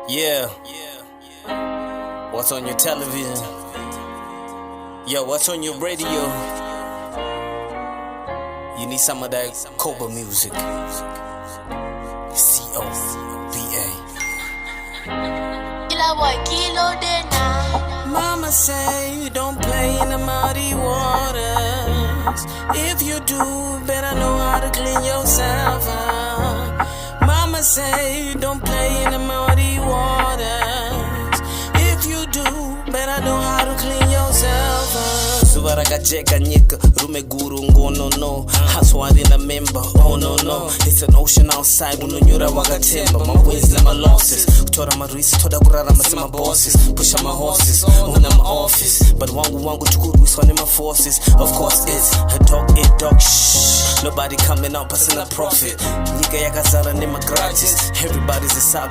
Yeah. What's on your television? Yo, what's on your radio? You need some of that C.O.B.A music. C.O.B.A. Mama say you don't play in the muddy waters. If you do, better know how to clean yourself up. Mama say you don't play in the muddy waters. If you do, better know how to clean yourself up. Subaragajeka nyika, rume guru ngono no. Haswadi na member, oh no no. It's an ocean outside, unonyura wagatemba. My wins and my losses. Kutora my wrist, toda kurara my bosses. Push on my horses, own my office. But wangu chukuru is one of my forces. Of course it's a dog shh. Nobody coming up, passing a profit. Nika yakazara nima gratis. Everybody's a sub.